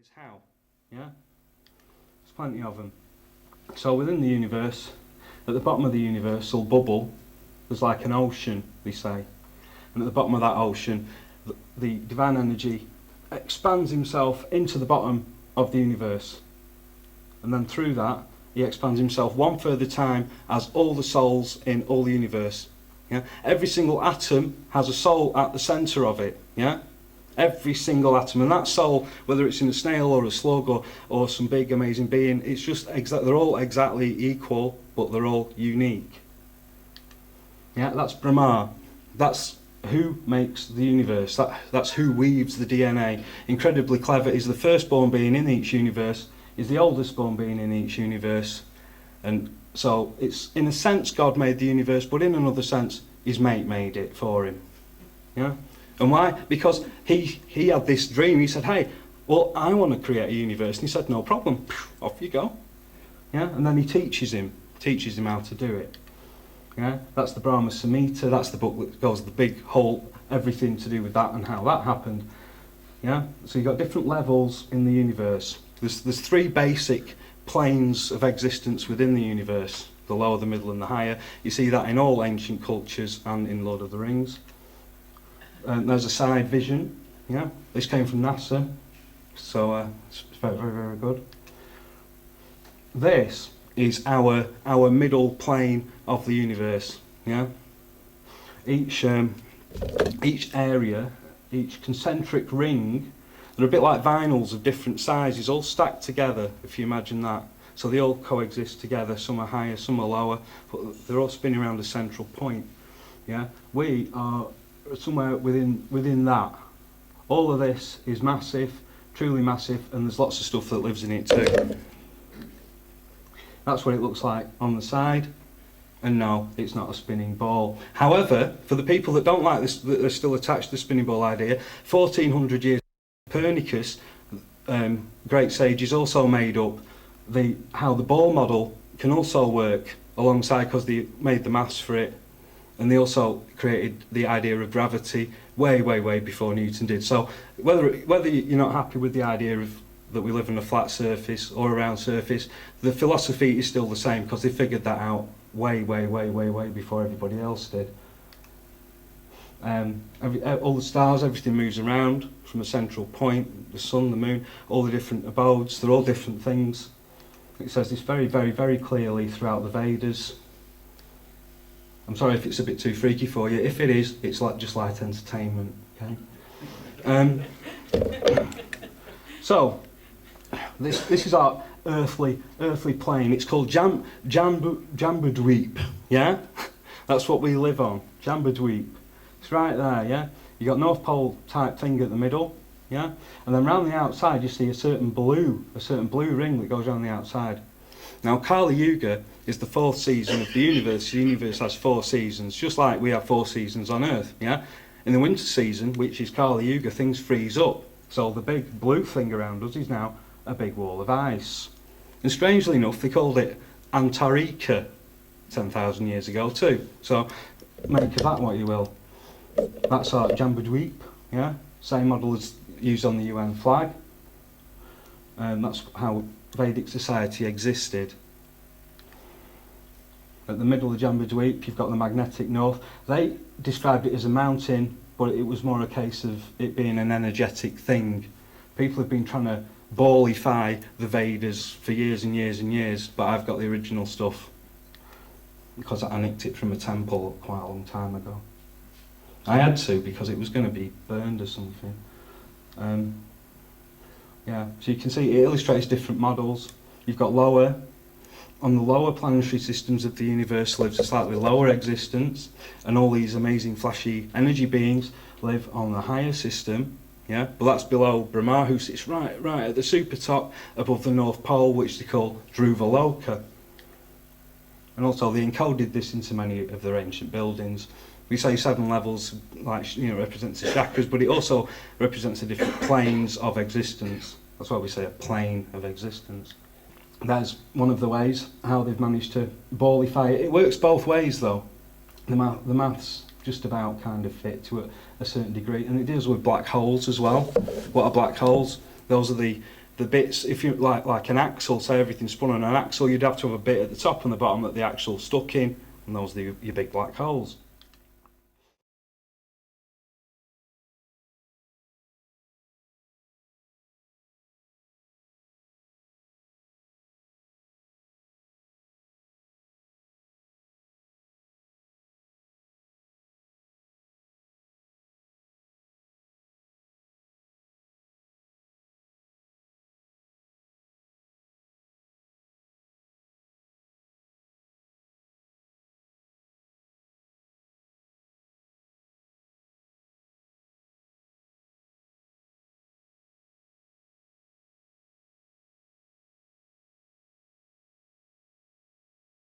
is how, yeah? There's plenty of them. So within the universe, at the bottom of the universal bubble, there's like an ocean, we say. And at the bottom of that ocean, the divine energy expands himself into the bottom of the universe. And then through that, he expands himself one further time as all the souls in all the universe. Yeah? Every single atom has a soul at the centre of it. Yeah? Every single atom. And that soul, whether it's in a snail or a slug or some big amazing being, it's just they're all exactly equal, but they're all unique. Yeah, that's Brahma. That's who makes the universe. That's who weaves the DNA. Incredibly clever. Is the firstborn being in each universe. Is the oldest born being in each universe. And so it's, in a sense, God made the universe, but in another sense, his mate made it for him. Yeah? And why? Because he had this dream. He said, hey, well, I want to create a universe. And he said, no problem. Off you go. Yeah? And then he teaches him how to do it. Yeah? That's the Brahma Samhita. That's the book that goes the big whole, everything to do with that and how that happened. Yeah? So you've got different levels in the universe. There's three basic planes of existence within the universe. The lower, the middle and the higher. You see that in all ancient cultures and in Lord of the Rings. There's a side vision. Yeah? This came from NASA. So it's very, very, very good. This is our middle plane of the universe. Yeah? Each area, each concentric ring, they're a bit like vinyls of different sizes, all stacked together, if you imagine that. So they all coexist together, some are higher, some are lower, but they're all spinning around a central point. Yeah? We are somewhere within that. All of this is massive, truly massive, and there's lots of stuff that lives in it too. That's what it looks like on the side. And no, it's not a spinning ball. However, for the people that don't like this, that are still attached to the spinning ball idea, 1400 years Copernicus, great sages, also made up how the ball model can also work alongside, because they made the maths for it, and they also created the idea of gravity way, way, way before Newton did. So whether you're not happy with the idea of that we live on a flat surface or a round surface, the philosophy is still the same, because they figured that out way, way, way, way, way before everybody else did. All the stars, everything moves around from a central point, the sun, the moon, all the different abodes, they're all different things. It says this very, very, very clearly throughout the Vedas. I'm sorry if it's a bit too freaky for you. If it is, it's like just light entertainment. Okay. So this is our earthly plane. It's called Jambudweep. Yeah, that's what we live on. Jambudweep. It's right there. Yeah. You got North Pole type thing at the middle. Yeah, and then round the outside you see a certain blue ring that goes around the outside. Now Kali Yuga is the fourth season of the universe. The universe has 4 seasons, just like we have 4 seasons on Earth. Yeah, in the winter season, which is Kali Yuga, things freeze up. So the big blue thing around us is now a big wall of ice. And strangely enough, they called it Antarctica 10,000 years ago too. So make of that what you will. That's our Jambudweep. Yeah, same model as used on the UN flag, and that's how Vedic society existed. At the middle of Jambudweep you've got the magnetic north. They described it as a mountain, but it was more a case of it being an energetic thing. People have been trying to ballify the Vedas for years and years and years, but I've got the original stuff because I nicked it from a temple quite a long time ago. I had to, because it was going to be burned or something. Yeah, so you can see it illustrates different models. You've got on the lower planetary systems of the universe lives a slightly lower existence, and all these amazing flashy energy beings live on the higher system. Yeah, but that's below Brahma, who sits right at the super top above the North Pole, which they call Dhruvaloka. And also they encoded this into many of their ancient buildings. We say 7 levels, like, represents the chakras, but it also represents the different planes of existence. That's why we say a plane of existence. That's one of the ways how they've managed to ballify it. It works both ways though. The maths just about kind of fit to a certain degree, and it deals with black holes as well. What are black holes? Those are the the bits, if you like an axle, say everything's spun on an axle, you'd have to have a bit at the top and the bottom that the axle stuck in, and those are your big black holes.